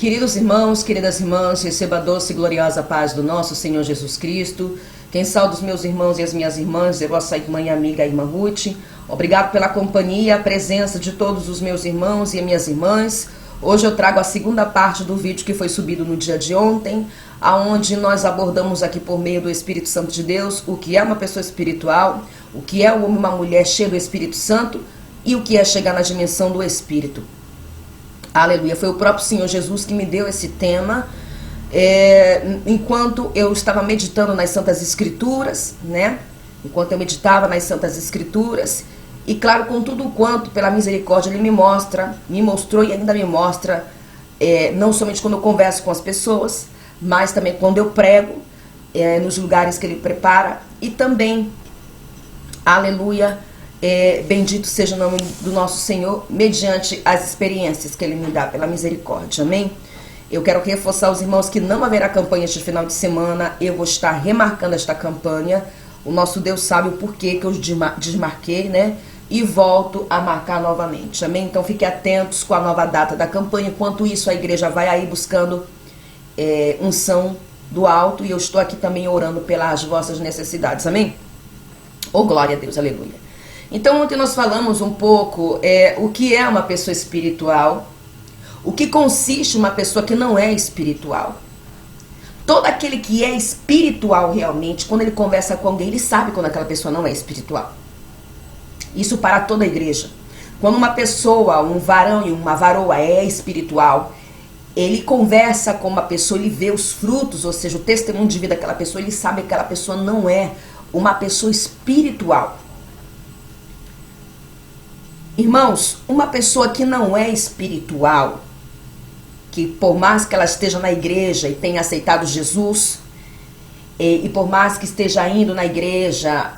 Queridos irmãos, queridas irmãs, receba a doce e gloriosa paz do nosso Senhor Jesus Cristo. Quem saúda os meus irmãos e as minhas irmãs é vossa irmã e amiga, a irmã Ruth. Obrigado pela companhia, a presença de todos os meus irmãos e minhas irmãs. Hoje eu trago a segunda parte do vídeo que foi subido no dia de ontem, aonde nós abordamos aqui por meio do Espírito Santo de Deus o que é uma pessoa espiritual, o que é um homem e uma mulher cheio do Espírito Santo e o que é chegar na dimensão do Espírito. Aleluia, foi o próprio Senhor Jesus que me deu esse tema, enquanto eu estava meditando nas Santas Escrituras, né? Enquanto eu meditava nas Santas Escrituras, e claro, com tudo quanto, pela misericórdia, Ele me mostrou e ainda me mostra, não somente quando eu converso com as pessoas, mas também quando eu prego, nos lugares que Ele prepara, e também, aleluia, bendito seja o nome do nosso Senhor, mediante as experiências que Ele me dá pela misericórdia, amém? Eu quero reforçar os irmãos que não haverá campanha este final de semana, eu vou estar remarcando esta campanha, o nosso Deus sabe o porquê que eu desmarquei, né? E volto a marcar novamente, amém? Então fiquem atentos com a nova data da campanha, enquanto isso a igreja vai aí buscando unção do alto, e eu estou aqui também orando pelas vossas necessidades, amém? Oh, glória a Deus, aleluia. Então ontem nós falamos um pouco o que é uma pessoa espiritual, o que consiste uma pessoa que não é espiritual. Todo aquele que é espiritual realmente, quando ele conversa com alguém, ele sabe quando aquela pessoa não é espiritual. Isso para toda a igreja. Quando uma pessoa, um varão e uma varoa é espiritual, ele conversa com uma pessoa, ele vê os frutos, ou seja, o testemunho de vida daquela pessoa, ele sabe que aquela pessoa não é uma pessoa espiritual. Irmãos, uma pessoa que não é espiritual, que por mais que ela esteja na igreja e tenha aceitado Jesus, e por mais que esteja indo na igreja,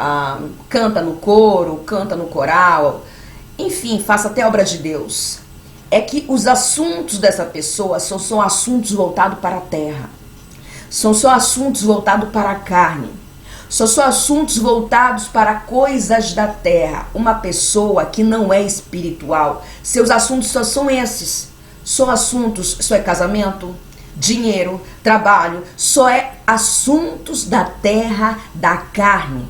canta no coro, canta no coral, enfim, faça até obra de Deus, é que os assuntos dessa pessoa são assuntos voltados para a terra, são só assuntos voltados para a carne, são só assuntos voltados para coisas da terra. Uma pessoa que não é espiritual, seus assuntos só são esses, só assuntos, só é casamento, dinheiro, trabalho, só é assuntos da terra, da carne.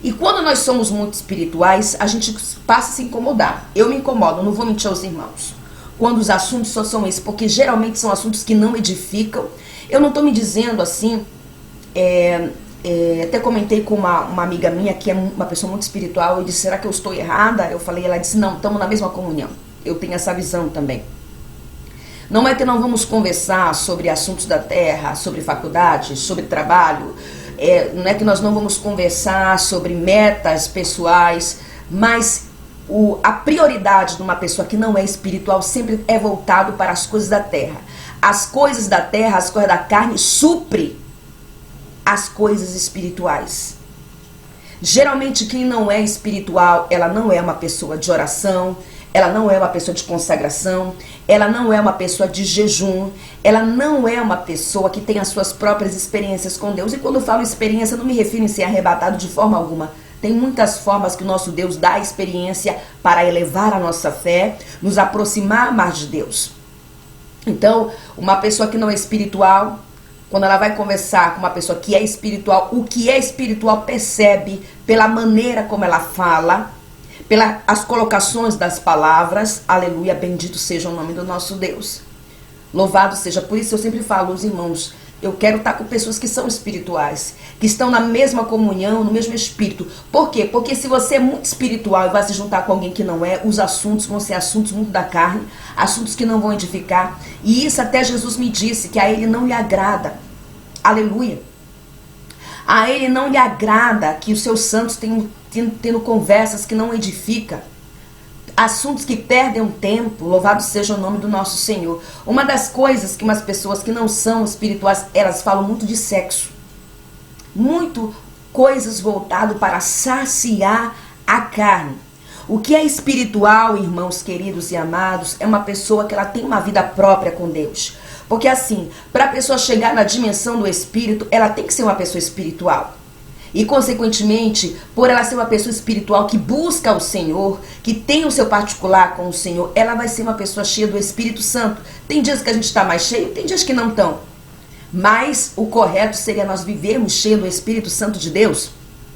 E quando nós somos muito espirituais, a gente passa a se incomodar. Eu me incomodo, não vou mentir aos irmãos, quando os assuntos só são esses, porque geralmente são assuntos que não edificam. Eu não estou me dizendo assim, até comentei com uma amiga minha que é uma pessoa muito espiritual, eu disse, será que eu estou errada? Eu falei, ela disse, não, estamos na mesma comunhão. Eu tenho essa visão também. Não é que não vamos conversar sobre assuntos da terra, sobre faculdade, sobre trabalho, não é que nós não vamos conversar sobre metas pessoais, mas a prioridade de uma pessoa que não é espiritual sempre é voltado para as coisas da terra. As coisas da terra, as coisas da carne, supre as coisas espirituais. Geralmente quem não é espiritual, ela não é uma pessoa de oração, ela não é uma pessoa de consagração, ela não é uma pessoa de jejum, ela não é uma pessoa que tem as suas próprias experiências com Deus. E quando eu falo experiência, não me refiro em ser arrebatado de forma alguma. Tem muitas formas que o nosso Deus dá a experiência para elevar a nossa fé, nos aproximar mais de Deus. Então, uma pessoa que não é espiritual, quando ela vai conversar com uma pessoa que é espiritual, o que é espiritual percebe pela maneira como ela fala, pelas colocações das palavras, aleluia, bendito seja o nome do nosso Deus. Louvado seja, por isso eu sempre falo, os irmãos, eu quero estar com pessoas que são espirituais, que estão na mesma comunhão, no mesmo espírito. Por quê? Porque se você é muito espiritual e vai se juntar com alguém que não é, os assuntos vão ser assuntos muito da carne, assuntos que não vão edificar. E isso até Jesus me disse, que a ele não lhe agrada. Aleluia. A ele não lhe agrada que os seus santos tendo conversas que não edificam, assuntos que perdem o tempo. Louvado seja o nome do nosso Senhor. Uma das coisas que umas pessoas que não são espirituais, elas falam muito de sexo, muito coisas voltadas para saciar a carne. O que é espiritual, irmãos queridos e amados, é uma pessoa que ela tem uma vida própria com Deus. Porque assim, para a pessoa chegar na dimensão do espírito, ela tem que ser uma pessoa espiritual. E, consequentemente, por ela ser uma pessoa espiritual que busca o Senhor, que tem o seu particular com o Senhor, ela vai ser uma pessoa cheia do Espírito Santo. Tem dias que a gente está mais cheio, tem dias que não estão. Mas o correto seria nós vivermos cheio do Espírito Santo de Deus.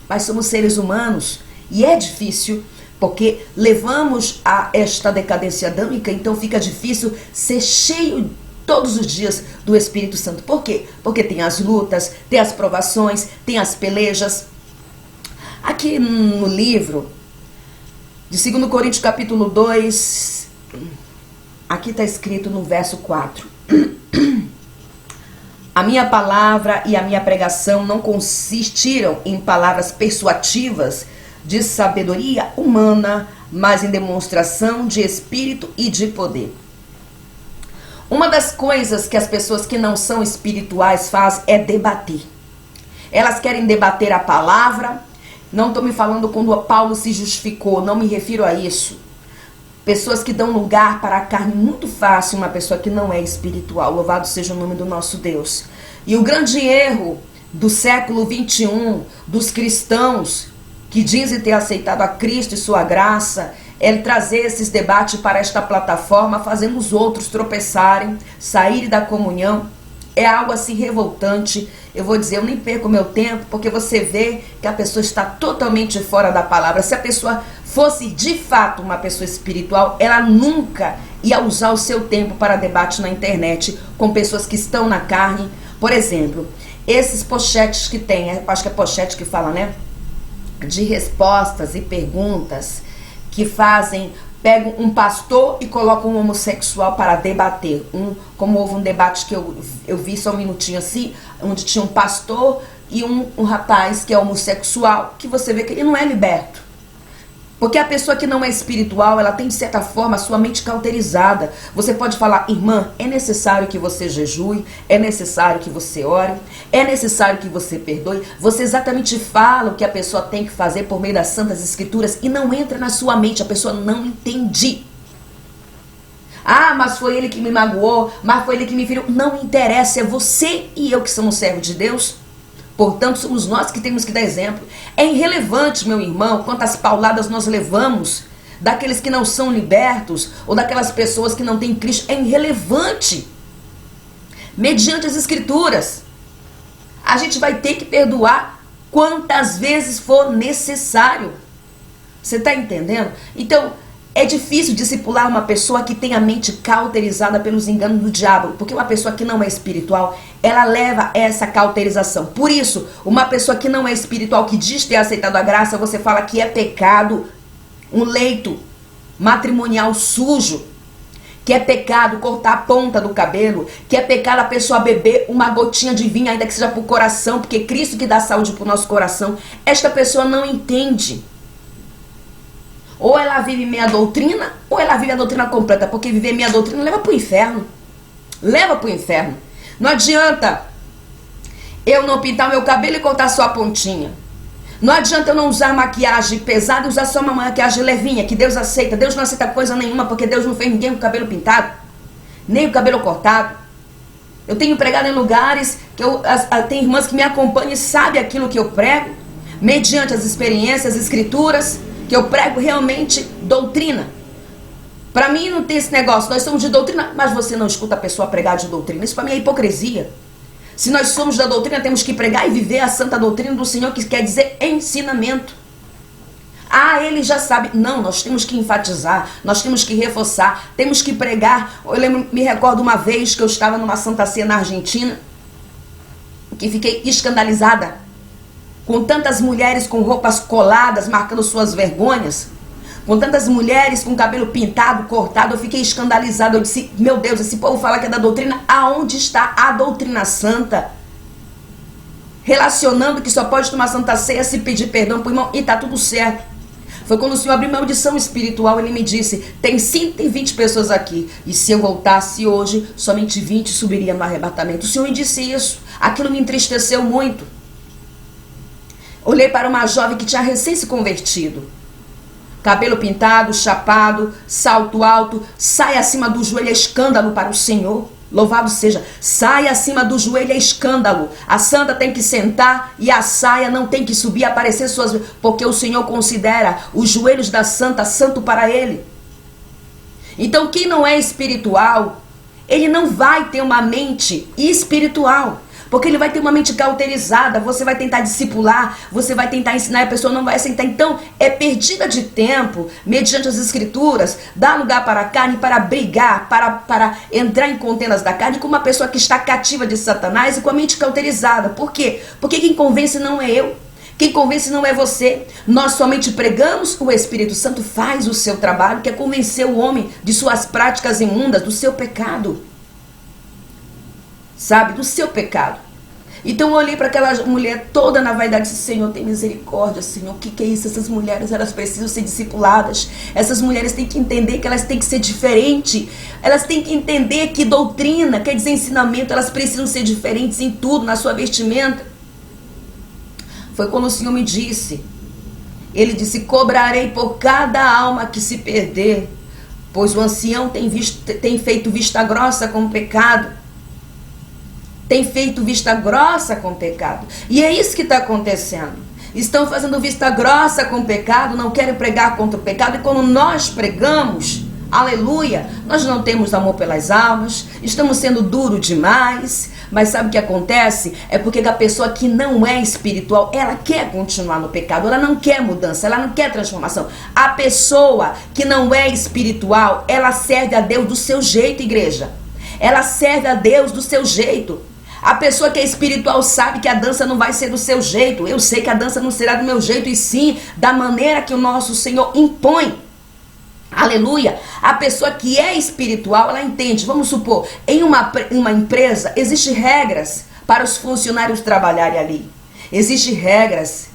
Mas somos seres humanos e é difícil, porque levamos a esta decadência adâmica, então fica difícil ser cheio todos os dias do Espírito Santo. Por quê? Porque tem as lutas, tem as provações, tem as pelejas. Aqui no livro de 2 Coríntios capítulo 2, aqui está escrito no verso 4. A minha palavra e a minha pregação não consistiram em palavras persuasivas de sabedoria humana, mas em demonstração de espírito e de poder. Uma das coisas que as pessoas que não são espirituais fazem é debater. Elas querem debater a palavra. Não estou me falando quando Paulo se justificou, não me refiro a isso. Pessoas que dão lugar para a carne muito fácil, uma pessoa que não é espiritual. Louvado seja o nome do nosso Deus. E o grande erro do século 21, dos cristãos que dizem ter aceitado a Cristo e sua graça, é trazer esses debates para esta plataforma, fazendo os outros tropeçarem, saírem da comunhão. É algo assim revoltante. Eu vou dizer, eu nem perco meu tempo, porque você vê que a pessoa está totalmente fora da palavra. Se a pessoa fosse de fato uma pessoa espiritual, ela nunca ia usar o seu tempo para debate na internet com pessoas que estão na carne. Por exemplo, esses pochetes que tem, acho que é pochete que fala, né? De respostas e perguntas que fazem, pegam um pastor e colocam um homossexual para debater. Como houve um debate que eu vi só um minutinho assim, onde tinha um pastor e um rapaz que é homossexual, que você vê que ele não é liberto. Porque a pessoa que não é espiritual, ela tem de certa forma a sua mente cauterizada. Você pode falar, irmã, é necessário que você jejue, é necessário que você ore, é necessário que você perdoe. Você exatamente fala o que a pessoa tem que fazer por meio das Santas Escrituras e não entra na sua mente, a pessoa não entende. Ah, mas foi ele que me magoou, mas foi ele que me feriu. Não interessa, é você e eu que somos servos de Deus. Portanto, somos nós que temos que dar exemplo. É irrelevante, meu irmão, quantas pauladas nós levamos daqueles que não são libertos ou daquelas pessoas que não têm Cristo. É irrelevante. Mediante as Escrituras, a gente vai ter que perdoar quantas vezes for necessário. Você está entendendo? Então, é difícil discipular uma pessoa que tem a mente cauterizada pelos enganos do diabo, porque uma pessoa que não é espiritual, ela leva essa cauterização. Por isso, uma pessoa que não é espiritual, que diz ter aceitado a graça, você fala que é pecado um leito matrimonial sujo, que é pecado cortar a ponta do cabelo, que é pecado a pessoa beber uma gotinha de vinho, ainda que seja para o coração, porque é Cristo que dá saúde para o nosso coração. Esta pessoa não entende. Ou ela vive meia doutrina, ou ela vive a doutrina completa. Porque viver meia doutrina leva para o inferno. Leva para o inferno. Não adianta eu não pintar meu cabelo e cortar só a pontinha. Não adianta eu não usar maquiagem pesada e usar só uma maquiagem levinha, que Deus aceita. Deus não aceita coisa nenhuma, porque Deus não fez ninguém com o cabelo pintado, nem o cabelo cortado. Eu tenho pregado em lugares que tem irmãs que me acompanham e sabem aquilo que eu prego, mediante as experiências, as escrituras, que eu prego realmente doutrina. Para mim não tem esse negócio, nós somos de doutrina, mas você não escuta a pessoa pregar de doutrina. Isso para mim é hipocrisia. Se nós somos da doutrina, temos que pregar e viver a santa doutrina do Senhor, que quer dizer ensinamento. Ah, ele já sabe. Não, nós temos que enfatizar, nós temos que reforçar, temos que pregar. Eu me recordo uma vez que eu estava numa Santa Ceia na Argentina, que fiquei escandalizada com tantas mulheres com roupas coladas, marcando suas vergonhas, com tantas mulheres com cabelo pintado, cortado. Eu fiquei escandalizada. Eu disse, meu Deus, esse povo fala que é da doutrina. Aonde está a doutrina santa? Relacionando que só pode tomar Santa Ceia se pedir perdão pro irmão e tá tudo certo. Foi quando o Senhor abriu uma audição espiritual, ele me disse, tem 120 pessoas aqui, e se eu voltasse hoje, somente 20 subiriam no arrebatamento. O Senhor me disse isso. Aquilo me entristeceu muito. Olhei para uma jovem que tinha recém se convertido. Cabelo pintado, chapado, salto alto, saia acima do joelho, é escândalo para o Senhor. Louvado seja. Saia acima do joelho é escândalo. A santa tem que sentar e a saia não tem que subir, aparecer suas... Porque o Senhor considera os joelhos da santa santo para ele. Então quem não é espiritual, ele não vai ter uma mente espiritual. Porque ele vai ter uma mente cauterizada, você vai tentar discipular, você vai tentar ensinar e a pessoa não vai aceitar. Então, é perdida de tempo, mediante as escrituras, dar lugar para a carne, para brigar, para entrar em contendas da carne, com uma pessoa que está cativa de Satanás e com a mente cauterizada. Por quê? Porque quem convence não é eu, quem convence não é você. Nós somente pregamos, o Espírito Santo faz o seu trabalho, que é convencer o homem de suas práticas imundas, do seu pecado. Sabe, do seu pecado. Então eu olhei para aquela mulher toda na vaidade e disse: Senhor, tem misericórdia, Senhor. O que é isso? Essas mulheres, elas precisam ser discipuladas. Essas mulheres têm que entender que elas têm que ser diferentes. Elas têm que entender que doutrina, quer dizer ensinamento, elas precisam ser diferentes em tudo, na sua vestimenta. Foi quando o Senhor me disse. Ele disse: cobrarei por cada alma que se perder, pois o ancião tem feito vista grossa com o pecado. Tem feito vista grossa com o pecado. E é isso que está acontecendo. Estão fazendo vista grossa com o pecado, não querem pregar contra o pecado. E quando nós pregamos, aleluia, nós não temos amor pelas almas, estamos sendo duro demais. Mas sabe o que acontece? É porque a pessoa que não é espiritual, ela quer continuar no pecado, ela não quer mudança, ela não quer transformação. A pessoa que não é espiritual, ela serve a Deus do seu jeito, igreja. Ela serve a Deus do seu jeito. A pessoa que é espiritual sabe que a dança não vai ser do seu jeito. Eu sei que a dança não será do meu jeito, e sim da maneira que o nosso Senhor impõe. Aleluia. A pessoa que é espiritual, ela entende. Vamos supor, em uma empresa, existem regras para os funcionários trabalharem ali. Existem regras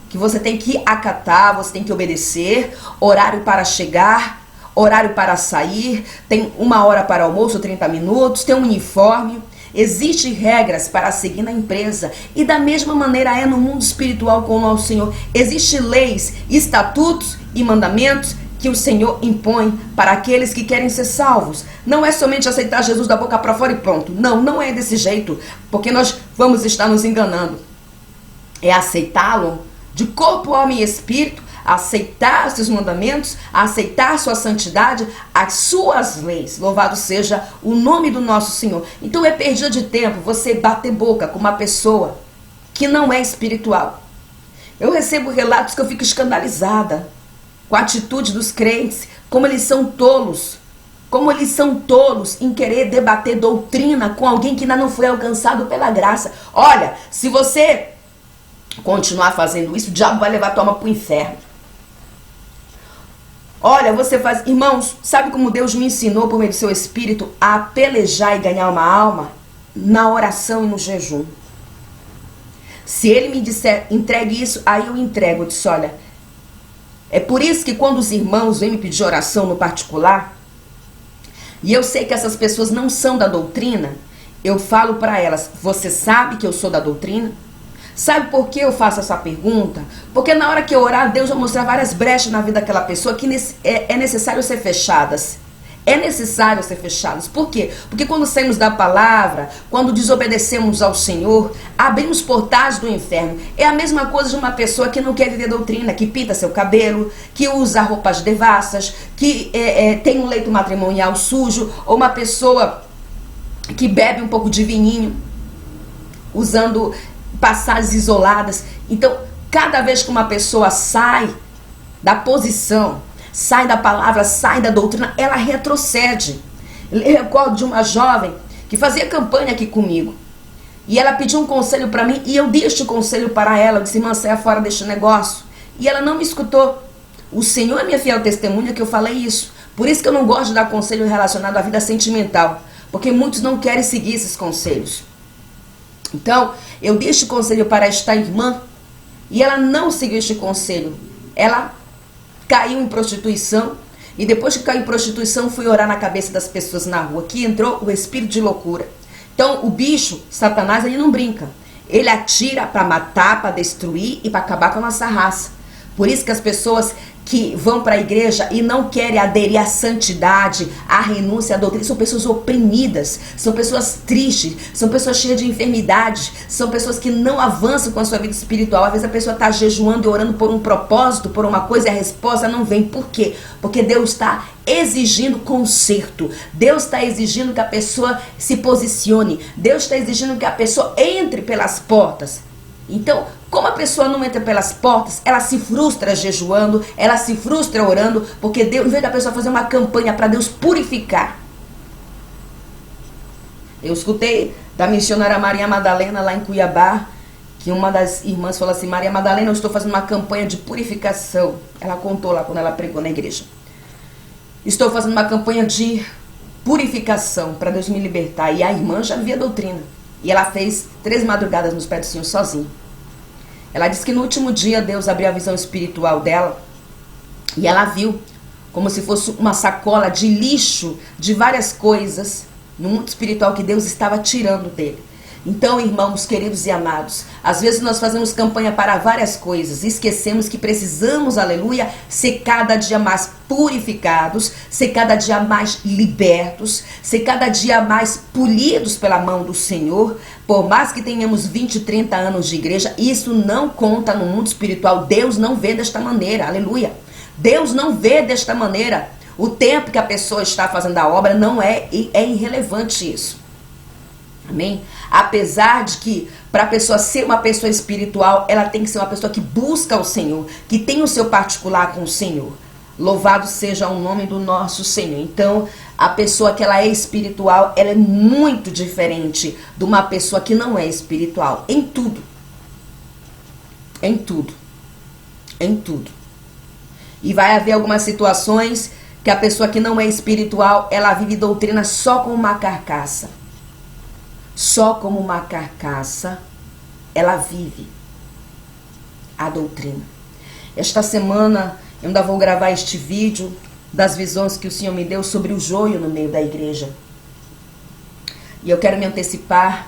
que você tem que acatar, você tem que obedecer. Horário para chegar, horário para sair. Tem 1 hora para almoço, 30 minutos. Tem um uniforme. Existem regras para seguir na empresa. E da mesma maneira é no mundo espiritual com o nosso Senhor. Existem leis, estatutos e mandamentos que o Senhor impõe para aqueles que querem ser salvos. Não é somente aceitar Jesus da boca para fora e pronto. Não, não é desse jeito. Porque nós vamos estar nos enganando. É aceitá-lo de corpo, alma e espírito. Aceitar seus mandamentos, aceitar sua santidade, as suas leis. Louvado seja o nome do nosso Senhor. Então é perda de tempo você bater boca com uma pessoa que não é espiritual. Eu recebo relatos que eu fico escandalizada com a atitude dos crentes, como eles são tolos. Como eles são tolos em querer debater doutrina com alguém que ainda não foi alcançado pela graça. Olha, se você continuar fazendo isso, o diabo vai levar tua alma para o inferno. Olha, você faz... Irmãos, sabe como Deus me ensinou por meio do seu espírito a pelejar e ganhar uma alma? Na oração e no jejum. Se ele me disser, entregue isso, aí eu entrego. Eu disse, olha, é por isso que quando os irmãos vêm me pedir oração no particular, e eu sei que essas pessoas não são da doutrina, eu falo para elas, você sabe que eu sou da doutrina? Sabe por que eu faço essa pergunta? Porque na hora que eu orar, Deus vai mostrar várias brechas na vida daquela pessoa que é necessário ser fechadas. É necessário ser fechadas. Por quê? Porque quando saímos da palavra, quando desobedecemos ao Senhor, abrimos portais do inferno. É a mesma coisa de uma pessoa que não quer viver doutrina, que pinta seu cabelo, que usa roupas devassas, que tem um leito matrimonial sujo, ou uma pessoa que bebe um pouco de vinhinho, usando passagens isoladas. Então, cada vez que uma pessoa sai da posição, sai da palavra, sai da doutrina, ela retrocede. Eu recordo de uma jovem que fazia campanha aqui comigo. E ela pediu um conselho para mim e eu dei este conselho para ela. Eu disse, irmã, saia fora deste negócio. E ela não me escutou. O Senhor é minha fiel testemunha que eu falei isso. Por isso que eu não gosto de dar conselho relacionado à vida sentimental. Porque muitos não querem seguir esses conselhos. Então, eu dei este conselho para esta irmã e ela não seguiu este conselho. Ela caiu em prostituição e depois que caiu em prostituição fui orar na cabeça das pessoas na rua, que entrou o espírito de loucura. Então o bicho, Satanás, ele não brinca. Ele atira para matar, para destruir e para acabar com a nossa raça. Por isso que as pessoas que vão para a igreja e não querem aderir à santidade, à renúncia, à doutrina, são pessoas oprimidas, são pessoas tristes, são pessoas cheias de enfermidades, são pessoas que não avançam com a sua vida espiritual. Às vezes a pessoa está jejuando e orando por um propósito, por uma coisa, e a resposta não vem. Por quê? Porque Deus está exigindo conserto, Deus está exigindo que a pessoa se posicione, Deus está exigindo que a pessoa entre pelas portas. Então, como a pessoa não entra pelas portas, ela se frustra jejuando, ela se frustra orando, porque Deus, em vez da pessoa fazer uma campanha para Deus purificar. Eu escutei da missionária Maria Madalena lá em Cuiabá, que uma das irmãs falou assim: Maria Madalena, eu estou fazendo uma campanha de purificação. Ela contou lá quando ela pregou na igreja. Estou fazendo uma campanha de purificação para Deus me libertar. E a irmã já via doutrina. E ela fez 3 madrugadas nos pés do Senhor sozinha. Ela disse que no último dia Deus abriu a visão espiritual dela. E ela viu como se fosse uma sacola de lixo, de várias coisas no mundo espiritual que Deus estava tirando dele. Então, irmãos queridos e amados, às vezes nós fazemos campanha para várias coisas e esquecemos que precisamos, aleluia, ser cada dia mais purificados, ser cada dia mais libertos, ser cada dia mais polidos pela mão do Senhor. Por mais que tenhamos 20, 30 anos de igreja, isso não conta no mundo espiritual. Deus não vê desta maneira, aleluia. Deus não vê desta maneira. O tempo que a pessoa está fazendo a obra não é irrelevante isso. Amém? Apesar de que para a pessoa ser uma pessoa espiritual, ela tem que ser uma pessoa que busca o Senhor, que tem o seu particular com o Senhor. Louvado seja o nome do nosso Senhor. Então, a pessoa que ela é espiritual, ela é muito diferente de uma pessoa que não é espiritual. Em tudo. Em tudo. Em tudo. E vai haver algumas situações que a pessoa que não é espiritual, ela vive doutrina só com uma carcaça. Só como uma carcaça ela vive a doutrina. Esta semana eu ainda vou gravar este vídeo das visões que o Senhor me deu sobre o joio no meio da igreja. E eu quero me antecipar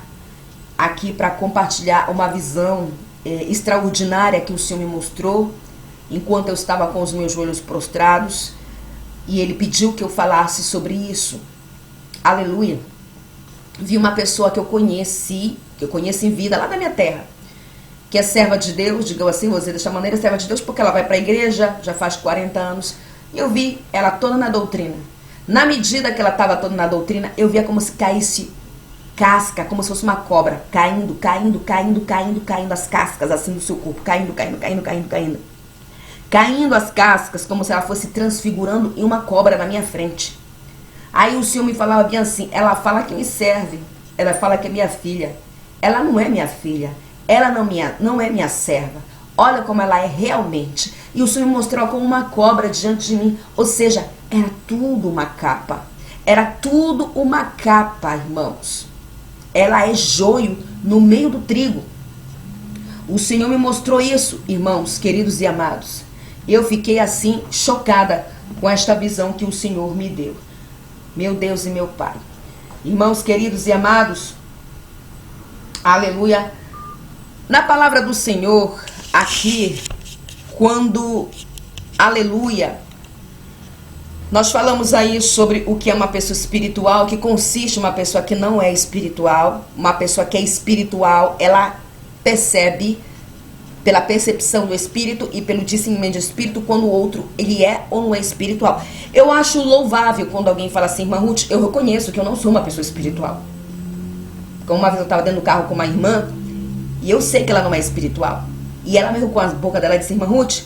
aqui para compartilhar uma visão extraordinária que o Senhor me mostrou enquanto eu estava com os meus joelhos prostrados. E Ele pediu que eu falasse sobre isso. Aleluia. Vi uma pessoa que eu conheci em vida lá da minha terra, que é serva de Deus, digamos assim, vou dizer desta maneira, serva de Deus, porque ela vai para a igreja, já faz 40 anos, e eu vi ela toda na doutrina. Na medida que ela estava toda na doutrina, eu via como se caísse casca, como se fosse uma cobra, caindo as cascas assim do seu corpo, caindo as cascas, como se ela fosse transfigurando em uma cobra na minha frente. Aí o Senhor me falava bem assim: ela fala que me serve, ela fala que é minha filha. Ela não é minha filha, ela não é minha serva. Olha como ela é realmente. E o Senhor me mostrou como uma cobra diante de mim. Ou seja, era tudo uma capa. Era tudo uma capa, irmãos. Ela é joio no meio do trigo. O Senhor me mostrou isso, irmãos, queridos e amados. Eu fiquei assim, chocada com esta visão que o Senhor me deu. Meu Deus e meu Pai. Irmãos queridos e amados, aleluia. Na palavra do Senhor, aqui, quando, aleluia, nós falamos aí sobre o que é uma pessoa espiritual, que consiste em uma pessoa que não é espiritual. Uma pessoa que é espiritual, ela percebe pela percepção do Espírito e pelo discernimento do Espírito quando o outro, ele é ou não é espiritual. Eu acho louvável quando alguém fala assim: irmã Ruth, eu reconheço que eu não sou uma pessoa espiritual. Como uma vez eu estava dentro do carro com uma irmã, e eu sei que ela não é espiritual. E ela mesmo com a boca dela disse: irmã Ruth,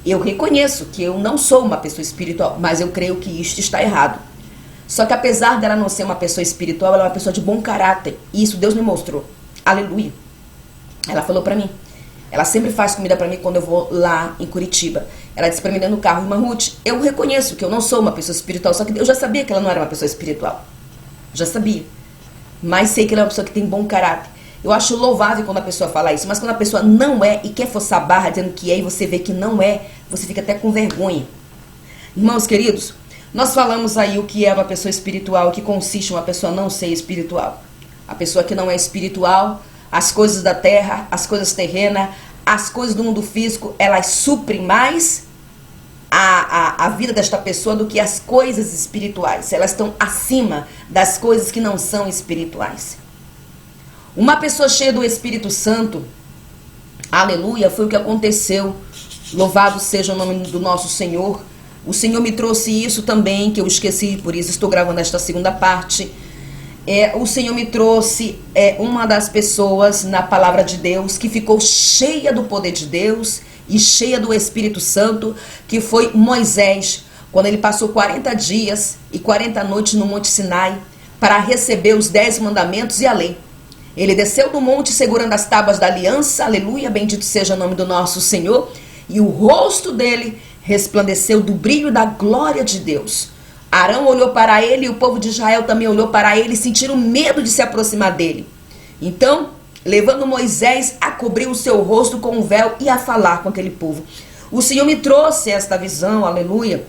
eu reconheço que eu não sou uma pessoa espiritual, mas eu creio que isto está errado. Só que apesar dela não ser uma pessoa espiritual, ela é uma pessoa de bom caráter. E isso Deus me mostrou. Aleluia. Ela falou pra mim. Ela sempre faz comida pra mim quando eu vou lá em Curitiba. Ela disse pra mim dentro do carro: irmã Ruth, eu reconheço que eu não sou uma pessoa espiritual. Só que eu já sabia que ela não era uma pessoa espiritual. Já sabia. Mas sei que ela é uma pessoa que tem bom caráter. Eu acho louvável quando a pessoa fala isso. Mas quando a pessoa não é e quer forçar a barra dizendo que é e você vê que não é, você fica até com vergonha. Irmãos queridos, nós falamos aí o que é uma pessoa espiritual, o que consiste em uma pessoa não ser espiritual. A pessoa que não é espiritual, as coisas da terra, as coisas terrenas, as coisas do mundo físico, elas suprem mais a vida desta pessoa do que as coisas espirituais. Elas estão acima das coisas que não são espirituais. Uma pessoa cheia do Espírito Santo, aleluia, foi o que aconteceu. Louvado seja o nome do nosso Senhor. O Senhor me trouxe isso também, que eu esqueci, por isso estou gravando esta segunda parte. O Senhor me trouxe uma das pessoas na palavra de Deus que ficou cheia do poder de Deus e cheia do Espírito Santo, que foi Moisés, quando ele passou 40 dias e 40 noites no Monte Sinai para receber os 10 mandamentos e a lei. Ele desceu do monte segurando as tábuas da aliança, aleluia, bendito seja o nome do nosso Senhor, e o rosto dele resplandeceu do brilho da glória de Deus. Arão olhou para ele e o povo de Israel também olhou para ele e sentiram medo de se aproximar dele. Então, levando Moisés a cobrir o seu rosto com um véu e a falar com aquele povo. O Senhor me trouxe esta visão, aleluia,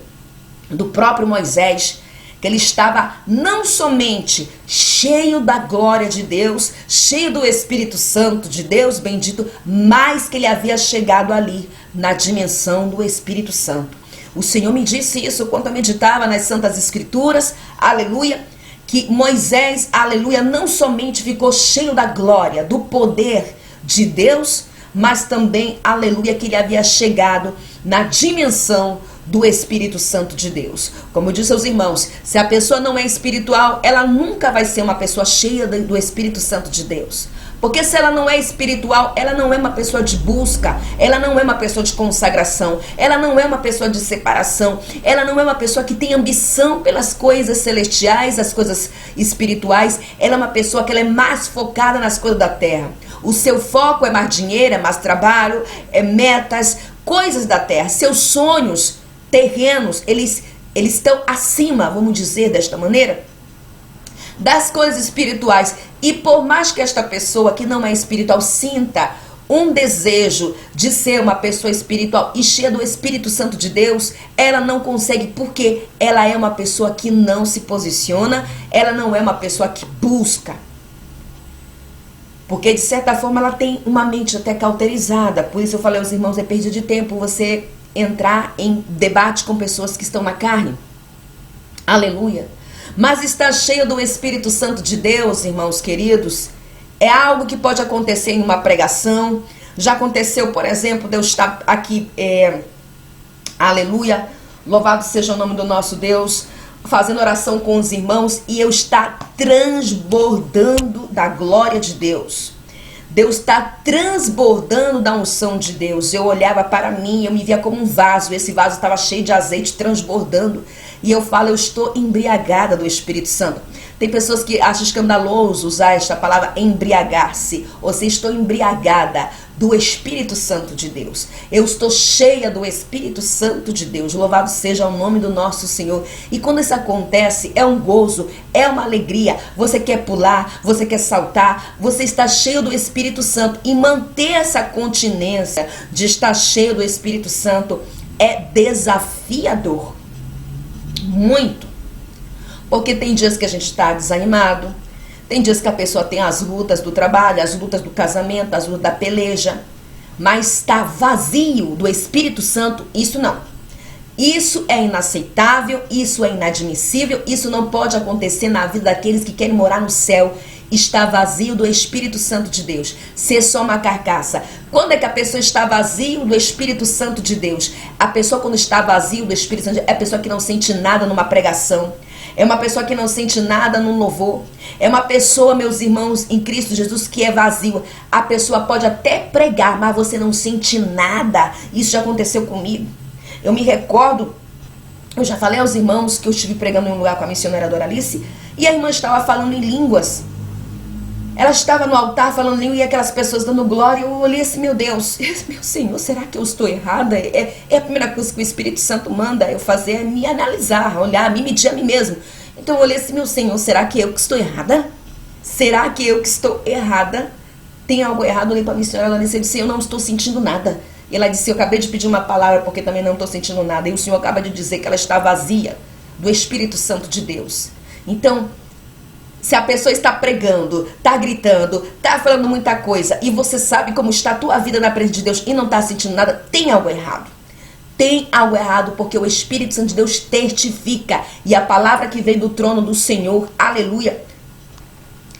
do próprio Moisés, que ele estava não somente cheio da glória de Deus, cheio do Espírito Santo de Deus, bendito, mas que ele havia chegado ali na dimensão do Espírito Santo. O Senhor me disse isso quando eu meditava nas Santas Escrituras, aleluia, que Moisés, aleluia, não somente ficou cheio da glória, do poder de Deus, mas também, aleluia, que ele havia chegado na dimensão do Espírito Santo de Deus. Como eu disse aos irmãos, se a pessoa não é espiritual, ela nunca vai ser uma pessoa cheia do Espírito Santo de Deus. Porque se ela não é espiritual, ela não é uma pessoa de busca, ela não é uma pessoa de consagração, ela não é uma pessoa de separação, ela não é uma pessoa que tem ambição pelas coisas celestiais, as coisas espirituais, ela é uma pessoa que ela é mais focada nas coisas da terra. O seu foco é mais dinheiro, é mais trabalho, é metas, coisas da terra. Seus sonhos terrenos, eles estão acima, vamos dizer desta maneira, das coisas espirituais. E por mais que esta pessoa que não é espiritual sinta um desejo de ser uma pessoa espiritual e cheia do Espírito Santo de Deus, ela não consegue, porque ela é uma pessoa que não se posiciona, ela não é uma pessoa que busca. Porque de certa forma ela tem uma mente até cauterizada. Por isso eu falei aos irmãos, é perda de tempo você entrar em debate com pessoas que estão na carne. Aleluia. Mas estar cheio do Espírito Santo de Deus, irmãos queridos, é algo que pode acontecer em uma pregação. Já aconteceu, por exemplo, Deus está aqui, aleluia, louvado seja o nome do nosso Deus, fazendo oração com os irmãos e eu estar transbordando da glória de Deus. Deus está transbordando da unção de Deus. Eu olhava para mim, eu me via como um vaso. Esse vaso estava cheio de azeite, transbordando. E eu falo, eu estou embriagada do Espírito Santo. Tem pessoas que acham escandaloso usar esta palavra embriagar-se. Ou seja, estou embriagada do Espírito Santo de Deus. Eu estou cheia do Espírito Santo de Deus. Louvado seja o nome do nosso Senhor. E quando isso acontece, é um gozo, é uma alegria. Você quer pular, você quer saltar, você está cheio do Espírito Santo. E manter essa continência de estar cheio do Espírito Santo é desafiador. Muito. Porque tem dias que a gente está desanimado, tem dias que a pessoa tem as lutas do trabalho, as lutas do casamento, as lutas da peleja, mas está vazio do Espírito Santo, isso não. Isso é inaceitável, isso é inadmissível, isso não pode acontecer na vida daqueles que querem morar no céu. Está vazio do Espírito Santo de Deus, ser só uma carcaça. Quando é que a pessoa está vazio do Espírito Santo de Deus? A pessoa quando está vazio do Espírito Santo é a pessoa que não sente nada numa pregação. É uma pessoa que não sente nada num louvor. É uma pessoa, meus irmãos, em Cristo Jesus, que é vazio. A pessoa pode até pregar, mas você não sente nada. Isso já aconteceu comigo. Eu me recordo, eu já falei aos irmãos que eu estive pregando em um lugar com a missionária Doralice, e a irmã estava falando em línguas. Ela estava no altar falando língua e aquelas pessoas dando glória. Eu olhei assim, meu Deus, meu Senhor, será que eu estou errada? É a primeira coisa que o Espírito Santo manda eu fazer, é me analisar, olhar, me medir a mim mesmo. Então eu olhei assim, meu Senhor, será que eu que estou errada? Será que eu que estou errada? Tem algo errado? Eu olhei para a missionária, ela disse, eu não estou sentindo nada. E ela disse, eu acabei de pedir uma palavra porque também não estou sentindo nada. E o Senhor acaba de dizer que ela está vazia do Espírito Santo de Deus. Então, se a pessoa está pregando, está gritando, está falando muita coisa e você sabe como está a tua vida na presença de Deus e não está sentindo nada, tem algo errado. tem algo errado, porque o Espírito Santo de Deus testifica. E a palavra que vem do trono do Senhor, aleluia,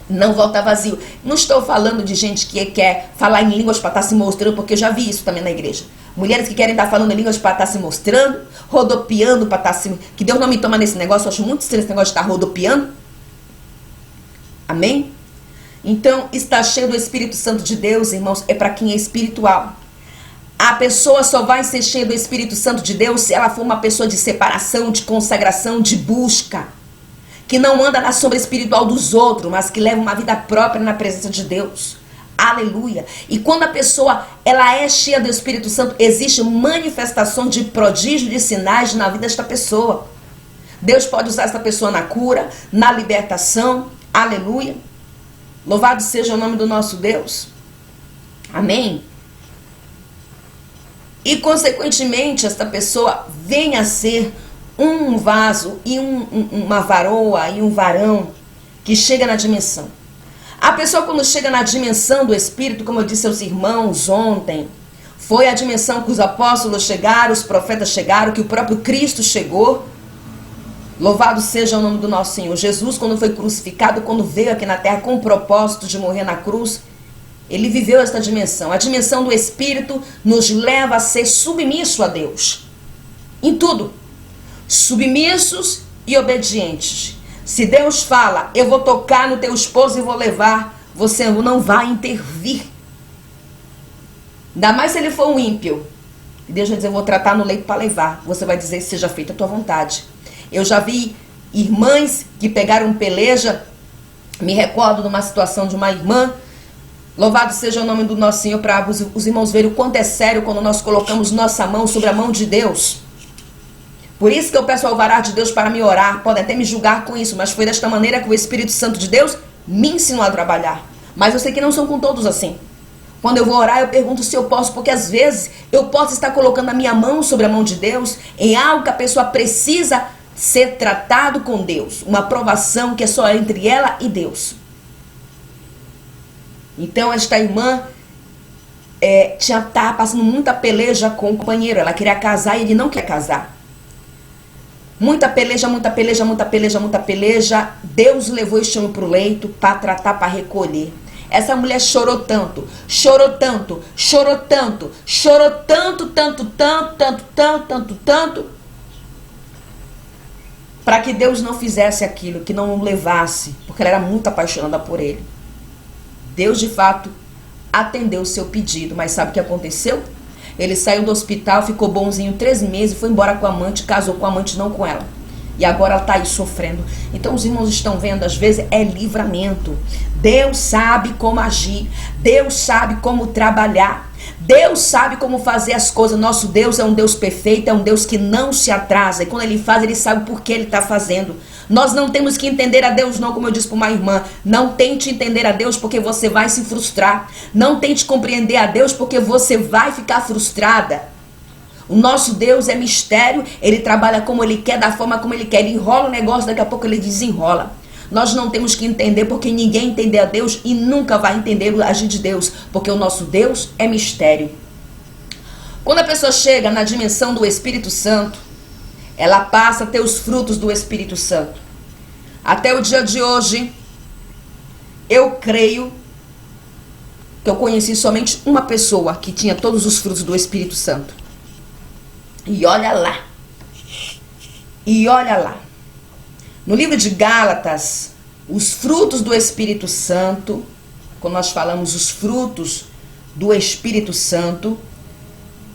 não volta vazio. Não estou falando de gente que quer falar em línguas para estar se mostrando, porque eu já vi isso também na igreja. Mulheres que querem estar falando em línguas para estar se mostrando, rodopiando para estar se... Que Deus não me toma nesse negócio, eu acho muito estranho esse negócio de estar rodopiando. Amém? Então, estar cheio do Espírito Santo de Deus, irmãos, é para quem é espiritual. A pessoa só vai ser cheia do Espírito Santo de Deus se ela for uma pessoa de separação, de consagração, de busca. Que não anda na sombra espiritual dos outros, mas que leva uma vida própria na presença de Deus. Aleluia. E quando a pessoa ela é cheia do Espírito Santo, existe manifestação de prodígio, de sinais na vida desta pessoa. Deus pode usar essa pessoa na cura, na libertação. Aleluia. Louvado seja o nome do nosso Deus. Amém. E consequentemente esta pessoa vem a ser um vaso e uma varoa e um varão que chega na dimensão. A pessoa quando chega na dimensão do Espírito, como eu disse aos irmãos ontem, foi a dimensão que os apóstolos chegaram, os profetas chegaram, que o próprio Cristo chegou. Louvado seja o nome do nosso Senhor. Jesus, quando foi crucificado, quando veio aqui na terra com o propósito de morrer na cruz, ele viveu esta dimensão. A dimensão do Espírito nos leva a ser submisso a Deus. Em tudo. Submissos e obedientes. Se Deus fala, eu vou tocar no teu esposo e vou levar, você não vai intervir. Ainda mais se ele for um ímpio. Deus vai dizer, eu vou tratar no leito para levar. Você vai dizer, seja feita a tua vontade. Eu já vi irmãs que pegaram peleja. Me recordo de uma situação de uma irmã. Louvado seja o nome do nosso Senhor, para os irmãos verem o quanto é sério quando nós colocamos nossa mão sobre a mão de Deus. Por isso que eu peço ao alvará de Deus para me orar. Podem até me julgar com isso, mas foi desta maneira que o Espírito Santo de Deus me ensinou a trabalhar. Mas eu sei que não são com todos assim. Quando eu vou orar, eu pergunto se eu posso, porque às vezes eu posso estar colocando a minha mão sobre a mão de Deus em algo que a pessoa precisa ser tratado com Deus. Uma aprovação que é só entre ela e Deus. Então esta irmã estava passando muita peleja com o companheiro. Ela queria casar e ele não quer casar. Muita peleja, muita peleja, muita peleja, muita peleja. Deus levou este homem para o leito para tratar, para recolher. Essa mulher chorou tanto, chorou tanto, chorou tanto, chorou tanto, tanto, tanto, tanto, tanto, tanto, tanto, para que Deus não fizesse aquilo, que não o levasse, porque ela era muito apaixonada por ele. Deus, de fato, atendeu o seu pedido, mas sabe o que aconteceu? Ele saiu do hospital, ficou bonzinho 3 meses, foi embora com a amante, casou com a amante, não com ela. E agora ela está aí sofrendo. Então os irmãos estão vendo, às vezes é livramento. Deus sabe como agir, Deus sabe como trabalhar, Deus sabe como fazer as coisas. Nosso Deus é um Deus perfeito, é um Deus que não se atrasa. E quando ele faz, ele sabe por que ele está fazendo. Nós não temos que entender a Deus não, como eu disse para uma irmã. Não tente entender a Deus porque você vai se frustrar. Não tente compreender a Deus porque você vai ficar frustrada. O nosso Deus é mistério, ele trabalha como ele quer, da forma como ele quer. Ele enrola o negócio, daqui a pouco ele desenrola. Nós não temos que entender porque ninguém entende a Deus e nunca vai entender o agir de Deus, porque o nosso Deus é mistério. Quando a pessoa chega na dimensão do Espírito Santo, ela passa a ter os frutos do Espírito Santo. Até o dia de hoje, eu creio que eu conheci somente uma pessoa que tinha todos os frutos do Espírito Santo. E olha lá. E olha lá. No livro de Gálatas, os frutos do Espírito Santo, quando nós falamos os frutos do Espírito Santo,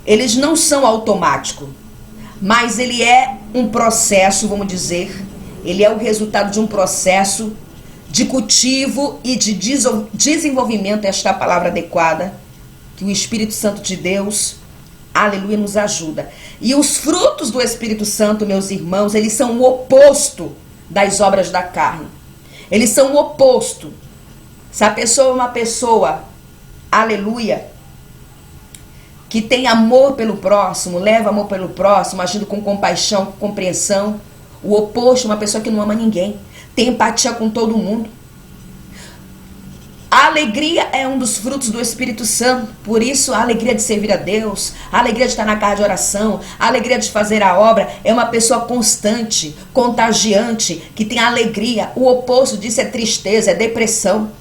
eles não são automáticos, mas ele é um processo, vamos dizer, ele é o resultado de um processo de cultivo e de desenvolvimento, esta é a palavra adequada, que o Espírito Santo de Deus, aleluia, nos ajuda. E os frutos do Espírito Santo, meus irmãos, eles são o oposto das obras da carne. Eles são o oposto. Se a pessoa é uma pessoa, aleluia, que tem amor pelo próximo, leva amor pelo próximo, agindo com compaixão, com compreensão, o oposto é uma pessoa que não ama ninguém, tem empatia com todo mundo. A alegria é um dos frutos do Espírito Santo. Por isso, a alegria de servir a Deus, a alegria de estar na casa de oração, a alegria de fazer a obra, é uma pessoa constante, contagiante, que tem alegria. O oposto disso é tristeza, é depressão.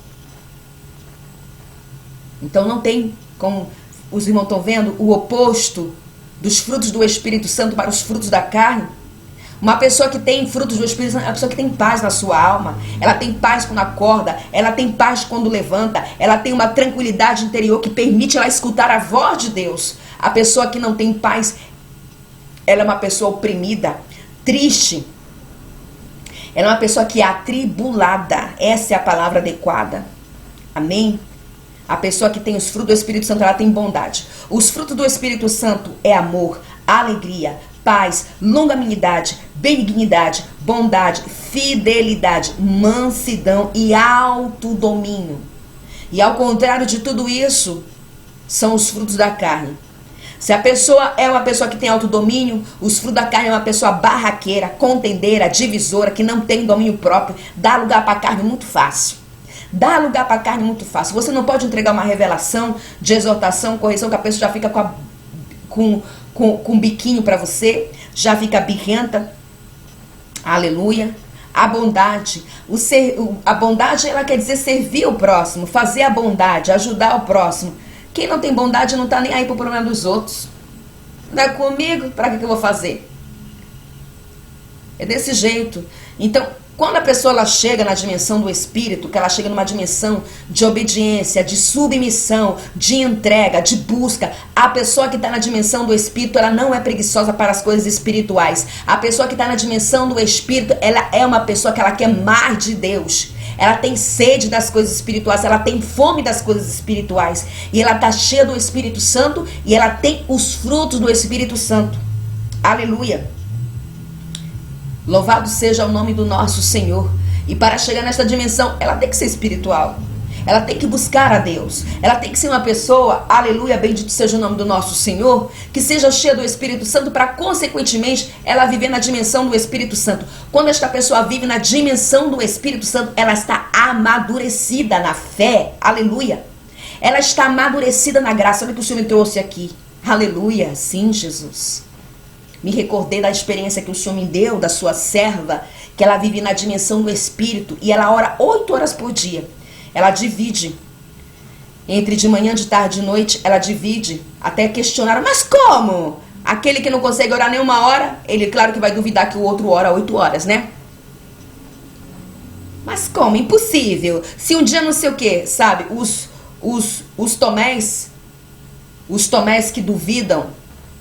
Então não tem, como os irmãos estão vendo, o oposto dos frutos do Espírito Santo para os frutos da carne. Uma pessoa que tem frutos do Espírito Santo é uma pessoa que tem paz na sua alma. Ela tem paz quando acorda, ela tem paz quando levanta, ela tem uma tranquilidade interior que permite ela escutar a voz de Deus. A pessoa que não tem paz, ela é uma pessoa oprimida, triste. Ela é uma pessoa que é atribulada. Essa é a palavra adequada. Amém? A pessoa que tem os frutos do Espírito Santo, ela tem bondade. Os frutos do Espírito Santo é amor, alegria, paz, longanimidade, benignidade, bondade, fidelidade, mansidão e autodomínio. E ao contrário de tudo isso, são os frutos da carne. Se a pessoa é uma pessoa que tem autodomínio, os frutos da carne é uma pessoa barraqueira, contendeira, divisora, que não tem domínio próprio, dá lugar para a carne muito fácil. Dá lugar para a carne muito fácil. Você não pode entregar uma revelação de exortação, correção, que a pessoa já fica com um biquinho para você, já fica birrenta. Aleluia. A bondade. A bondade, ela quer dizer servir o próximo, fazer a bondade, ajudar o próximo. Quem não tem bondade não está nem aí para o problema dos outros. Não é comigo? Para que eu vou fazer? É desse jeito. Então, quando a pessoa ela chega na dimensão do Espírito, que ela chega numa dimensão de obediência, de submissão, de entrega, de busca, a pessoa que está na dimensão do Espírito, ela não é preguiçosa para as coisas espirituais. A pessoa que está na dimensão do Espírito, ela é uma pessoa que ela quer mais de Deus. Ela tem sede das coisas espirituais, ela tem fome das coisas espirituais. E ela está cheia do Espírito Santo e ela tem os frutos do Espírito Santo. Aleluia. Louvado seja o nome do nosso Senhor. E para chegar nesta dimensão, ela tem que ser espiritual. Ela tem que buscar a Deus. Ela tem que ser uma pessoa, aleluia, bendito seja o nome do nosso Senhor, que seja cheia do Espírito Santo para, consequentemente, ela viver na dimensão do Espírito Santo. Quando esta pessoa vive na dimensão do Espírito Santo, ela está amadurecida na fé. Aleluia. Ela está amadurecida na graça. Olha o que o Senhor me trouxe aqui. Aleluia. Sim, Jesus. Me recordei da experiência que o Senhor me deu, da sua serva, que ela vive na dimensão do Espírito e ela ora 8 horas por dia. Ela divide. Entre de manhã, de tarde, de noite, ela divide. Até questionaram, mas como? Aquele que não consegue orar nem 1 hora, ele claro que vai duvidar que o outro ora 8 horas, né? Mas como? Impossível. Se um dia não sei o que, sabe? Os tomés que duvidam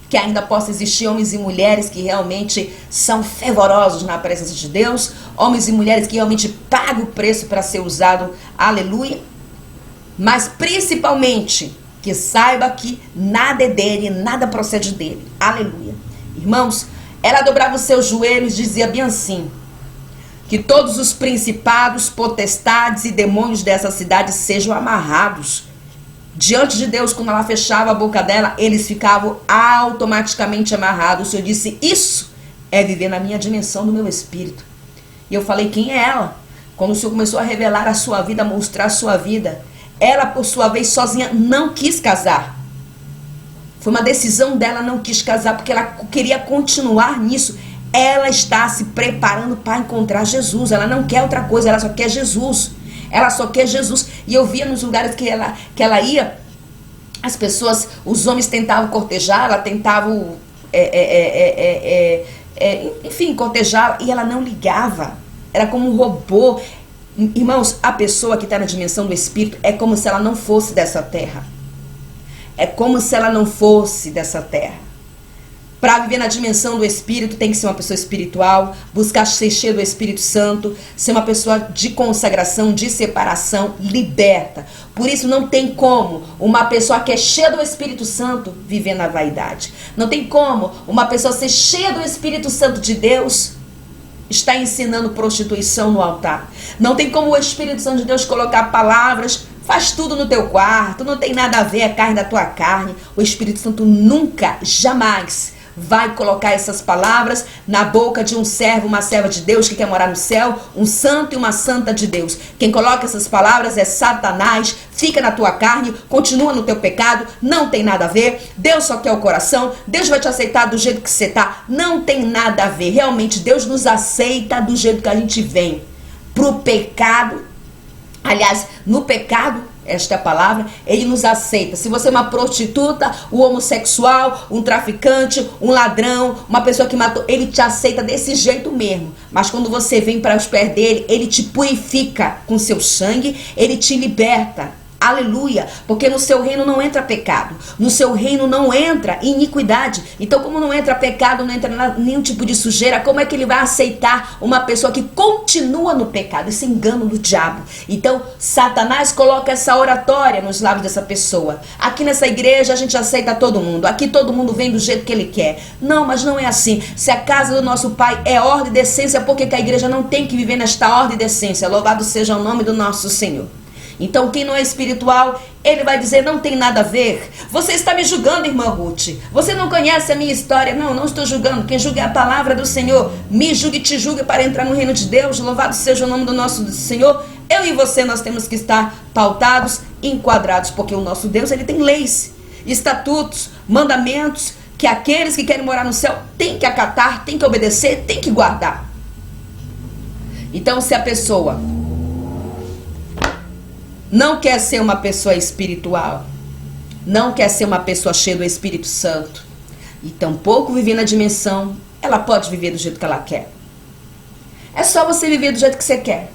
que ainda possa existir homens e mulheres que realmente são fervorosos na presença de Deus, homens e mulheres que realmente pagam o preço para ser usado, aleluia, mas principalmente que saiba que nada é dele, nada procede dele, aleluia. Irmãos, ela dobrava os seus joelhos e dizia bem assim, que todos os principados, potestades e demônios dessa cidade sejam amarrados. Diante de Deus, quando ela fechava a boca dela, eles ficavam automaticamente amarrados. O Senhor disse, isso é viver na minha dimensão do meu espírito. E eu falei, quem é ela? Quando o Senhor começou a revelar a sua vida, a mostrar a sua vida, ela, por sua vez, sozinha, não quis casar. Foi uma decisão dela, não quis casar, porque ela queria continuar nisso. Ela está se preparando para encontrar Jesus. Ela não quer outra coisa, ela só quer Jesus. Ela só quer Jesus. E eu via nos lugares que ela ia, as pessoas, os homens tentavam cortejar, ela tentavam, enfim, cortejar, e ela não ligava. Era como um robô. Irmãos, a pessoa que está na dimensão do Espírito é como se ela não fosse dessa terra. É como se ela não fosse dessa terra. Para viver na dimensão do Espírito, tem que ser uma pessoa espiritual, buscar ser cheia do Espírito Santo, ser uma pessoa de consagração, de separação, liberta. Por isso não tem como uma pessoa que é cheia do Espírito Santo viver na vaidade. Não tem como uma pessoa ser cheia do Espírito Santo de Deus estar ensinando prostituição no altar. Não tem como o Espírito Santo de Deus colocar palavras, faz tudo no teu quarto, não tem nada a ver a carne da tua carne. O Espírito Santo nunca, jamais vai colocar essas palavras na boca de um servo, uma serva de Deus que quer morar no céu, um santo e uma santa de Deus. Quem coloca essas palavras é Satanás. Fica na tua carne, continua no teu pecado, não tem nada a ver. Deus só quer o coração, Deus vai te aceitar do jeito que você tá, não tem nada a ver. Realmente Deus nos aceita do jeito que a gente vem. Pro pecado, aliás, no pecado, esta é a palavra, ele nos aceita. Se você é uma prostituta, um homossexual, um traficante, um ladrão, uma pessoa que matou, ele te aceita desse jeito mesmo. Mas quando você vem para os pés dele, ele te purifica com seu sangue, ele te liberta. Aleluia, porque no seu reino não entra pecado, no seu reino não entra iniquidade. Então, como não entra pecado, não entra nenhum tipo de sujeira, como é que ele vai aceitar uma pessoa que continua no pecado? Isso é engano do diabo. Então, Satanás coloca essa oratória nos lábios dessa pessoa. Aqui nessa igreja a gente aceita todo mundo, aqui todo mundo vem do jeito que ele quer. Não, mas não é assim. Se a casa do nosso Pai é ordem e decência, por que a igreja não tem que viver nesta ordem e decência? Louvado seja o nome do nosso Senhor. Então quem não é espiritual, ele vai dizer, não tem nada a ver. Você está me julgando, irmã Ruth. Você não conhece a minha história. Não, não estou julgando. Quem julga é a palavra do Senhor. Me julgue e te julgue para entrar no reino de Deus. Louvado seja o nome do nosso Senhor. Eu e você, nós temos que estar pautados, enquadrados, porque o nosso Deus, ele tem leis, estatutos, mandamentos, que aqueles que querem morar no céu têm que acatar, têm que obedecer, têm que guardar. Então, se a pessoa não quer ser uma pessoa espiritual, não quer ser uma pessoa cheia do Espírito Santo, e tampouco viver na dimensão, ela pode viver do jeito que ela quer. É só você viver do jeito que você quer.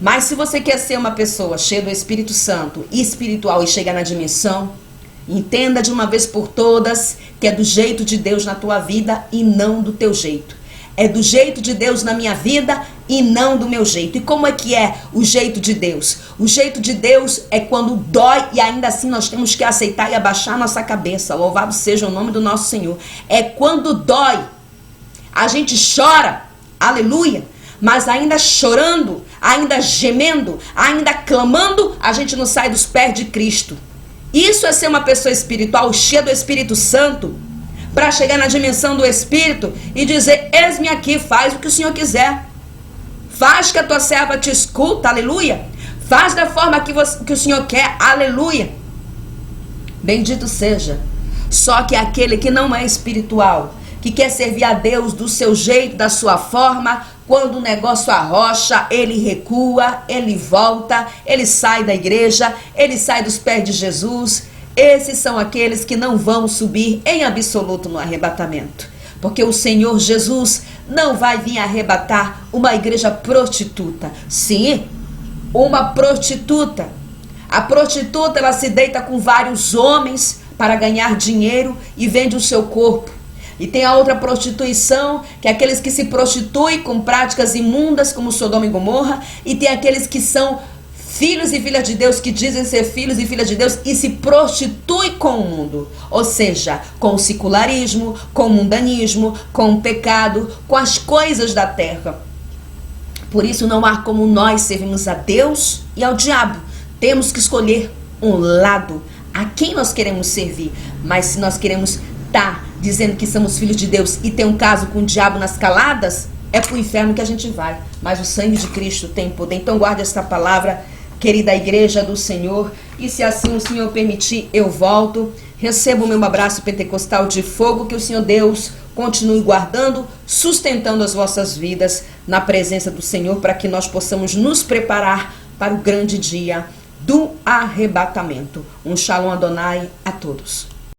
Mas se você quer ser uma pessoa cheia do Espírito Santo e espiritual e chegar na dimensão, entenda de uma vez por todas que é do jeito de Deus na tua vida e não do teu jeito. É do jeito de Deus na minha vida e não do meu jeito. E como é que é o jeito de Deus? O jeito de Deus é quando dói e ainda assim nós temos que aceitar e abaixar nossa cabeça. Louvado seja o nome do nosso Senhor. É quando dói, a gente chora, aleluia, mas ainda chorando, ainda gemendo, ainda clamando, a gente não sai dos pés de Cristo. Isso é ser uma pessoa espiritual, cheia do Espírito Santo, para chegar na dimensão do Espírito e dizer, eis-me aqui, faz o que o Senhor quiser. Faz que a tua serva te escuta, aleluia. Faz da forma que o Senhor quer, aleluia. Bendito seja. Só que aquele que não é espiritual, que quer servir a Deus do seu jeito, da sua forma, quando o negócio arrocha, ele recua, ele volta, ele sai da igreja, ele sai dos pés de Jesus. Esses são aqueles que não vão subir em absoluto no arrebatamento. Porque o Senhor Jesus não vai vir arrebatar uma igreja prostituta. Sim, uma prostituta. A prostituta, ela se deita com vários homens para ganhar dinheiro e vende o seu corpo. E tem a outra prostituição, que é aqueles que se prostituem com práticas imundas como Sodoma e Gomorra. E tem aqueles que são filhos e filhas de Deus, que dizem ser filhos e filhas de Deus e se prostituem com o mundo. Ou seja, com o secularismo, com o mundanismo, com o pecado, com as coisas da terra. Por isso não há como nós servirmos a Deus e ao diabo. Temos que escolher um lado a quem nós queremos servir. Mas se nós queremos estar dizendo que somos filhos de Deus e ter um caso com o diabo nas caladas, é para o inferno que a gente vai. Mas o sangue de Cristo tem poder. Então guarde esta palavra, querida igreja do Senhor, e se assim o Senhor permitir, eu volto. Receba o meu abraço pentecostal de fogo, que o Senhor Deus continue guardando, sustentando as vossas vidas na presença do Senhor, para que nós possamos nos preparar para o grande dia do arrebatamento. Um Shalom Adonai a todos.